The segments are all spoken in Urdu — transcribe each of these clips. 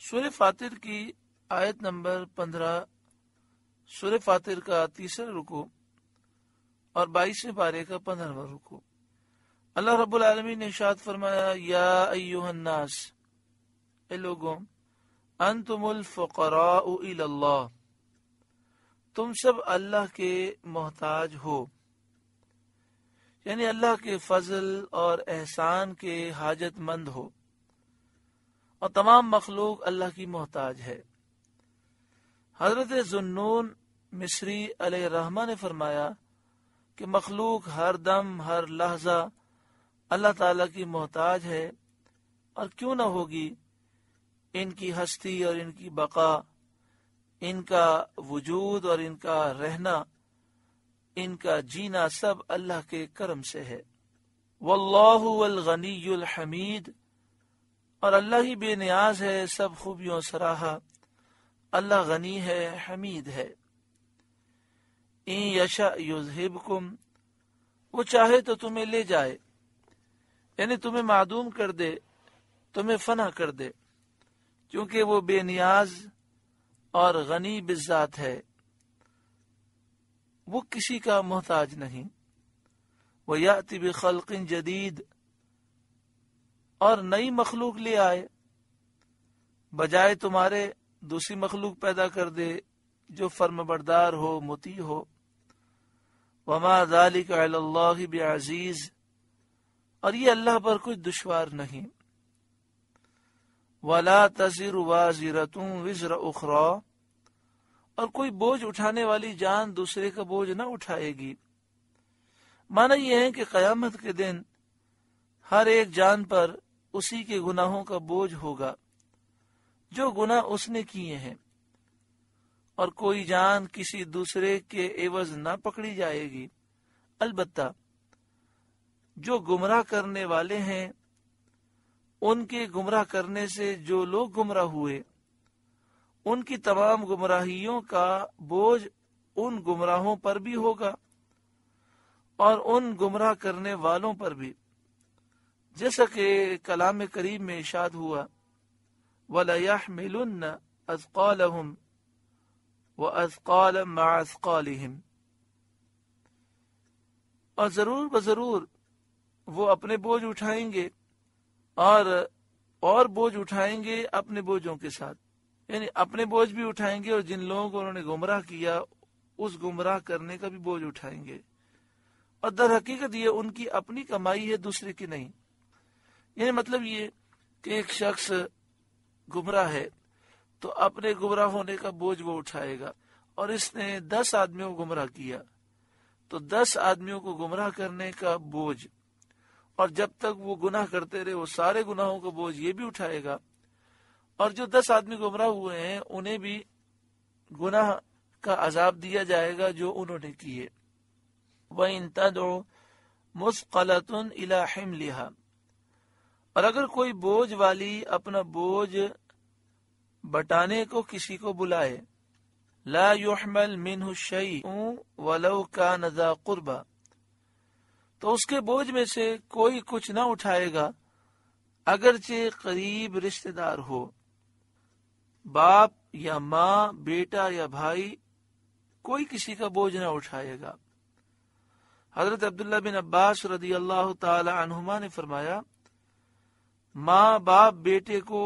سورہ فاطر کی آیت نمبر 15، سورہ فاطر کا تیسرا رکوع اور 22ویں پارے کا 15واں رکوع۔ اللہ رب العالمین نے ارشاد فرمایا، یا ایھا الناس، اے لوگوں، انتم الفقراء الی اللہ، تم سب اللہ کے محتاج ہو، یعنی اللہ کے فضل اور احسان کے حاجت مند ہو، اور تمام مخلوق اللہ کی محتاج ہے۔ حضرت ذوالنون مصری علیہ الرحمہ نے فرمایا کہ مخلوق ہر دم ہر لحظہ اللہ تعالیٰ کی محتاج ہے، اور کیوں نہ ہوگی؟ ان کی ہستی اور ان کی بقا، ان کا وجود اور ان کا رہنا، ان کا جینا سب اللہ کے کرم سے ہے۔ واللہ الغنی الحمید، اور اللہ ہی بے نیاز ہے، سب خوبیوں سراہا، اللہ غنی ہے، حمید ہے۔ ان یشاء یذہبکم، وہ چاہے تو تمہیں لے جائے، یعنی تمہیں معدوم کر دے، تمہیں فنا کر دے، کیونکہ وہ بے نیاز اور غنی بالذات ہے، وہ کسی کا محتاج نہیں۔ وَيَأْتِ بِخَلْقٍ جَدِيدٍ، اور نئی مخلوق لے آئے، بجائے تمہارے دوسری مخلوق پیدا کر دے جو فرمانبردار ہو، مطیع ہو۔ وَمَا ذَلِكَ عَلَى اللَّهِ بِعَزِيزٍ، اور یہ اللہ پر کچھ دشوار نہیں۔ وَلَا تَزِرُ وَازِرَةٌ وِزْرَ أُخْرَى، اور کوئی بوجھ اٹھانے والی جان دوسرے کا بوجھ نہ اٹھائے گی۔ معنی یہ ہے کہ قیامت کے دن ہر ایک جان پر اسی کے گناہوں کا بوجھ ہوگا جو گناہ اس نے کیے ہیں، اور کوئی جان کسی دوسرے کے عوض نہ پکڑی جائے گی۔ البتہ جو گمراہ کرنے والے ہیں، ان کے گمراہ کرنے سے جو لوگ گمراہ ہوئے، ان کی تمام گمراہیوں کا بوجھ ان گمراہوں پر بھی ہوگا اور ان گمراہ کرنے والوں پر بھی، جیسا کہ کلام کریم میں ارشاد ہوا، وَلَيَحْمِلُنَّ أَثْقَالَهُمْ وَأَثْقَالًا مَعَ أَثْقَالِهِمْ، اور ضرور بضرور وہ اپنے بوجھ اٹھائیں گے اور بوجھ اٹھائیں گے اپنے بوجھوں کے ساتھ، یعنی اپنے بوجھ بھی اٹھائیں گے، اور جن لوگوں کو انہوں نے گمراہ کیا اس گمراہ کرنے کا بھی بوجھ اٹھائیں گے، اور در حقیقت یہ ان کی اپنی کمائی ہے، دوسرے کی نہیں۔ یعنی مطلب یہ کہ ایک شخص گمراہ ہے تو اپنے گمراہ ہونے کا بوجھ وہ اٹھائے گا، اور اس نے 10 آدمیوں کو گمراہ کیا تو 10 آدمیوں کو گمراہ کرنے کا بوجھ، اور جب تک وہ گناہ کرتے رہے وہ سارے گناہوں کا بوجھ یہ بھی اٹھائے گا، اور جو 10 آدمی گمراہ ہوئے ہیں انہیں بھی گناہ کا عذاب دیا جائے گا جو انہوں نے کیے۔ وَإِن تَدْعُ مُثْقَلَةٌ إِلَى حِمْلِهَا، اور اگر کوئی بوجھ والی اپنا بوجھ بٹانے کو کسی کو بلائے، لا يحمل منه شيء ولو كان ذا قربى، تو اس کے بوجھ میں سے کوئی کچھ نہ اٹھائے گا اگرچہ قریب رشتہ دار ہو، باپ یا ماں، بیٹا یا بھائی، کوئی کسی کا بوجھ نہ اٹھائے گا۔ حضرت عبداللہ بن عباس رضی اللہ تعالی عنہما نے فرمایا، ماں باپ بیٹے کو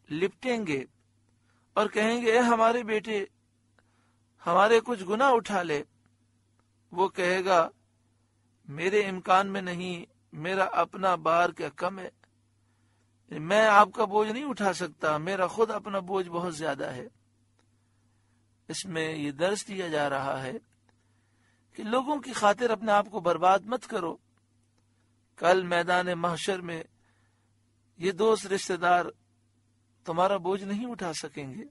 لپٹیں گے اور کہیں گے، اے ہمارے بیٹے، ہمارے کچھ گناہ اٹھا لے۔ وہ کہے گا، میرے امکان میں نہیں، میرا اپنا بار کیا کم ہے، میں آپ کا بوجھ نہیں اٹھا سکتا، میرا خود اپنا بوجھ بہت زیادہ ہے۔ اس میں یہ درس دیا جا رہا ہے کہ لوگوں کی خاطر اپنے آپ کو برباد مت کرو، کل میدان محشر میں یہ دوست رشتہ دار تمہارا بوجھ نہیں اٹھا سکیں گے۔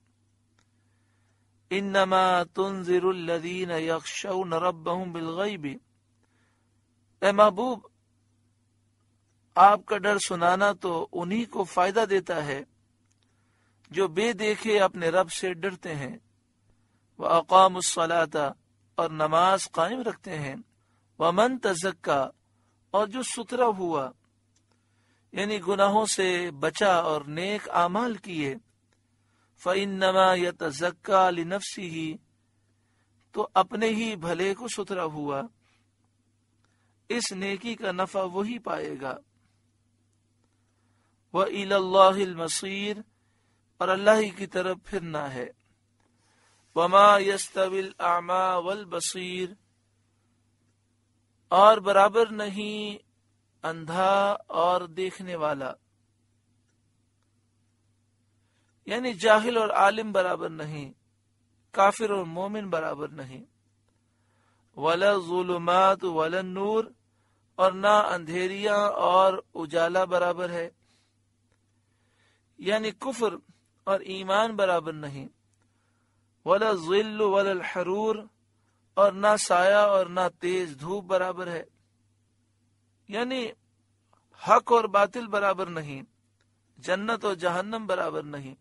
انما تنذر الذین یخشون ربهم بالغیب، اے محبوب، آپ کا ڈر سنانا تو انہی کو فائدہ دیتا ہے جو بے دیکھے اپنے رب سے ڈرتے ہیں، وَأَقَامُوا الصَّلَاةَ، اور نماز قائم رکھتے ہیں، وَمَن تَزَكَّى، اور جو ستھرا ہوا، یعنی گناہوں سے بچا اور نیک اعمال کیے، فَإِنَّمَا يَتَزَكَّى لِنَفْسِهِ، تو اپنے ہی بھلے کو ستھرا ہوا، اس نیکی کا نفع وہی پائے گا۔ وَإِلَى اللَّهِ الْمَصِيرُ، اور اللہ ہی کی طرف پھرنا ہے۔ وَمَا يَسْتَوِي الْأَعْمَى وَالْبَصِيرُ، اور برابر نہیں اندھا اور دیکھنے والا، یعنی جاہل اور عالم برابر نہیں، کافر اور مومن برابر نہیں۔ وَلَا الظُّلُمَاتُ وَلَا النُّورُ، اور نہ اندھیریاں اور اجالا برابر ہے، یعنی کفر اور ایمان برابر نہیں۔ وَلَا الظِّلُّ وَلَا الْحَرُورُ، اور نہ سایہ اور نہ تیز دھوپ برابر ہے، یعنی حق اور باطل برابر نہیں، جنت اور جہنم برابر نہیں۔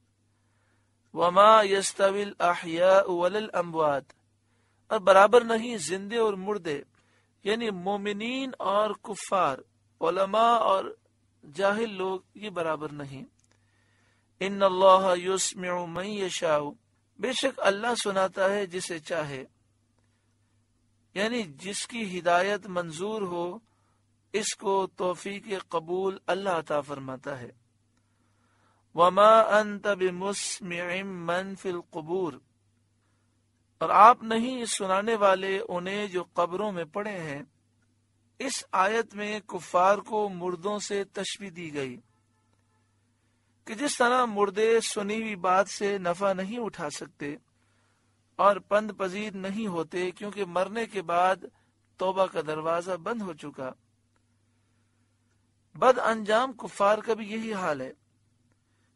وَمَا يَسْتَوِي الْأَحْيَاءُ وَلَا الْأَمْوَاتُ، اور برابر نہیں زندے اور مردے، یعنی مومنین اور کفار، علماء اور جاہل لوگ، یہ برابر نہیں۔ ان اللہ یسمع من یشاء، بے شک اللہ سناتا ہے جسے چاہے، یعنی جس کی ہدایت منظور ہو اس کو توفیق قبول اللہ عطا فرماتا ہے۔ وما انت بمسمع من فی القبور، اور آپ نہیں سنانے والے انہیں جو قبروں میں پڑے ہیں۔ اس آیت میں کفار کو مردوں سے تشبیہ دی گئی کہ جس طرح مردے سنی ہوئی بات سے نفع نہیں اٹھا سکتے اور پند پذیر نہیں ہوتے، کیونکہ مرنے کے بعد توبہ کا دروازہ بند ہو چکا۔ بد انجام کفار کا بھی یہی حال ہے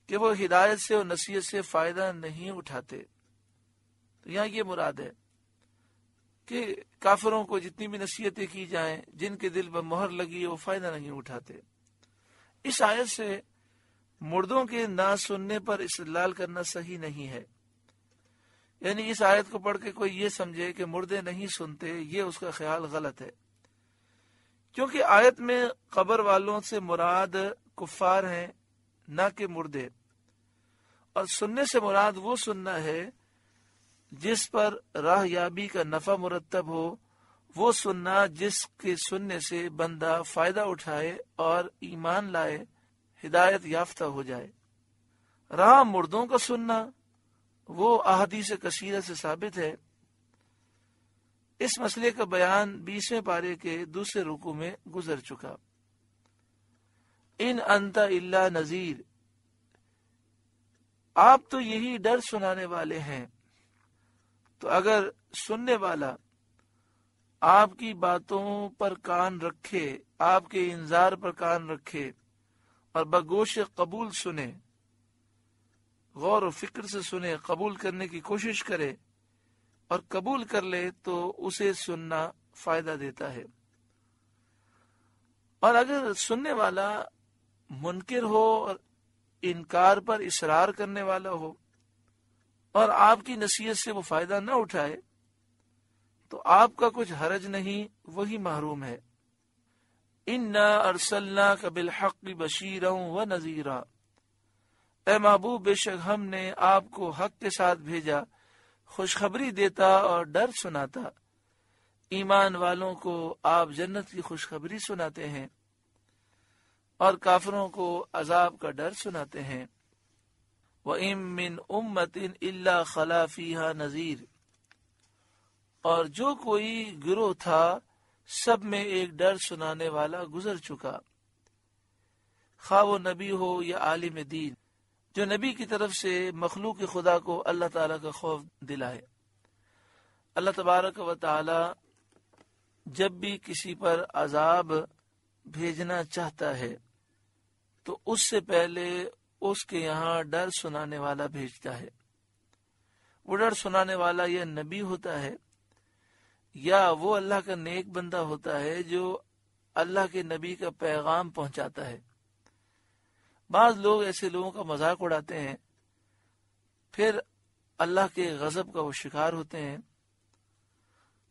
کہ وہ ہدایت سے اور نصیحت سے فائدہ نہیں اٹھاتے۔ تو یہاں یہ مراد ہے کہ کافروں کو جتنی بھی نصیحتیں کی جائیں، جن کے دل پر مہر لگی وہ فائدہ نہیں اٹھاتے۔ اس آیت سے مردوں کے نہ سننے پر استدلال کرنا صحیح نہیں ہے، یعنی اس آیت کو پڑھ کے کوئی یہ سمجھے کہ مردے نہیں سنتے، یہ اس کا خیال غلط ہے، کیونکہ آیت میں قبر والوں سے مراد کفار ہیں، نہ کہ مردے، اور سننے سے مراد وہ سننا ہے جس پر راہ یابی کا نفع مرتب ہو، وہ سننا جس کے سننے سے بندہ فائدہ اٹھائے اور ایمان لائے، ہدایت یافتہ ہو جائے۔ رہا مردوں کا سننا، وہ احادیث کثیرہ سے ثابت ہے۔ اس مسئلے کا بیان 20ویں پارے کے دوسرے رکوع میں گزر چکا۔ ان انت الا نذیر، آپ تو یہی ڈر سنانے والے ہیں۔ تو اگر سننے والا آپ کی باتوں پر کان رکھے، آپ کے انذار پر کان رکھے اور بگوش قبول سنے، غور و فکر سے سنے، قبول کرنے کی کوشش کرے اور قبول کر لے، تو اسے سننا فائدہ دیتا ہے۔ اور اگر سننے والا منکر ہو اور انکار پر اصرار کرنے والا ہو اور آپ کی نصیحت سے وہ فائدہ نہ اٹھائے، تو آپ کا کچھ حرج نہیں، وہی محروم ہے۔ اِنَّا أَرْسَلْنَاكَ بِالْحَقِّ بَشِيرًا وَنَذِيرًا، اے محبوب بے شک ہم نے آپ کو حق کے ساتھ بھیجا، خوشخبری دیتا اور ڈر سناتا۔ ایمان والوں کو آپ جنت کی خوشخبری سناتے ہیں اور کافروں کو عذاب کا ڈر سناتے ہیں۔ وَإِن مِّنْ أُمَّةٍ إِلَّا خَلَا فِيهَا نَذِيرٌ، اور جو کوئی گروہ تھا سب میں ایک ڈر سنانے والا گزر چکا، خواہ وہ نبی ہو یا عالم دین، جو نبی کی طرف سے مخلوق خدا کو اللہ تعالیٰ کا خوف دلائے۔ اللہ تبارک و تعالی جب بھی کسی پر عذاب بھیجنا چاہتا ہے تو اس سے پہلے اس کے یہاں ڈر سنانے والا بھیجتا ہے۔ وہ ڈر سنانے والا یا نبی ہوتا ہے یا وہ اللہ کا نیک بندہ ہوتا ہے جو اللہ کے نبی کا پیغام پہنچاتا ہے۔ بعض لوگ ایسے لوگوں کا مذاق اڑاتے ہیں، پھر اللہ کے غضب کا وہ شکار ہوتے ہیں۔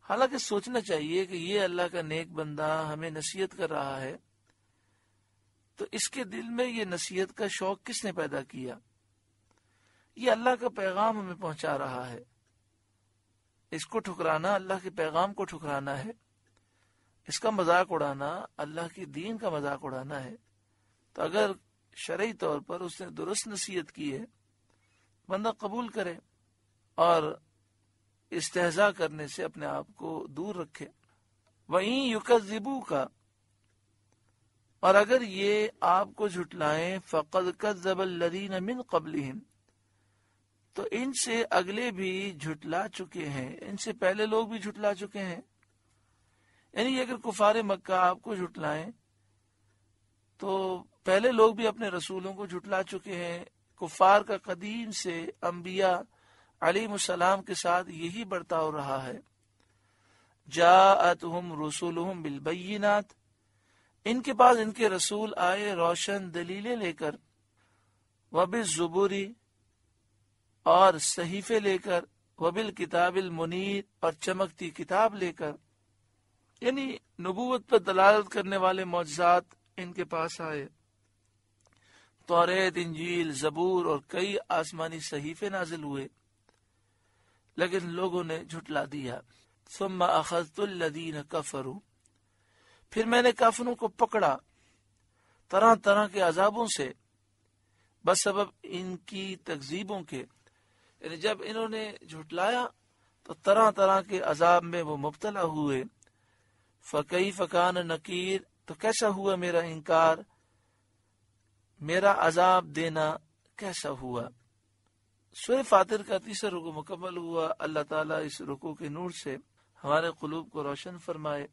حالانکہ سوچنا چاہیے کہ یہ اللہ کا نیک بندہ ہمیں نصیحت کر رہا ہے تو اس کے دل میں یہ نصیحت کا شوق کس نے پیدا کیا؟ یہ اللہ کا پیغام ہمیں پہنچا رہا ہے، اس کو ٹھکرانا اللہ کے پیغام کو ٹھکرانا ہے، اس کا مذاق اڑانا اللہ کے دین کا مذاق اڑانا ہے۔ تو اگر شرعی طور پر اس نے درست نصیحت کی ہے، بندہ قبول کرے اور استہزاء کرنے سے اپنے آپ کو دور رکھے۔ وَإِن يُكَذِّبُوكَ، اور اگر یہ آپ کو جھٹلائیں، فَقَدْ كَذَّبَ الَّذِينَ مِن قَبْلِهِمْ، تو ان سے اگلے بھی جھٹلا چکے ہیں، ان سے پہلے لوگ بھی جھٹلا چکے ہیں۔ یعنی اگر کفار مکہ آپ کو جھٹلائیں تو پہلے لوگ بھی اپنے رسولوں کو جھٹلا چکے ہیں۔ کفار کا قدیم سے انبیاء علیہ السلام کے ساتھ یہی برتاؤ رہا ہے۔ جاءتہم رسولہم بالبینات، ان کے پاس ان کے رسول آئے روشن دلیلیں لے کر، وبالزبور، اور صحیفے لے کر، وبالکتاب المنیر، اور چمکتی کتاب لے کر، یعنی نبوت پر دلالت کرنے والے معجزات ان کے پاس آئے۔ توریت، انجیل، زبور اور کئی آسمانی صحیفے نازل ہوئے، لیکن لوگوں نے جھٹلا دیا۔ ثم اخذت الذین کفروا، پھر میں نے کافروں کو پکڑا طرح طرح کے عذابوں سے، بسبب ان کی تکذیبوں کے، یعنی جب انہوں نے جھٹلایا تو طرح طرح کے عذاب میں وہ مبتلا ہوئے۔ فَكَيْفَ كَانَ نَكِيرٌ، تو کیسا ہوا میرا انکار، میرا عذاب دینا کیسا ہوا۔ سورہ فاطر کا تیسرا رکوع مکمل ہوا۔ اللہ تعالیٰ اس رکوع کے نور سے ہمارے قلوب کو روشن فرمائے۔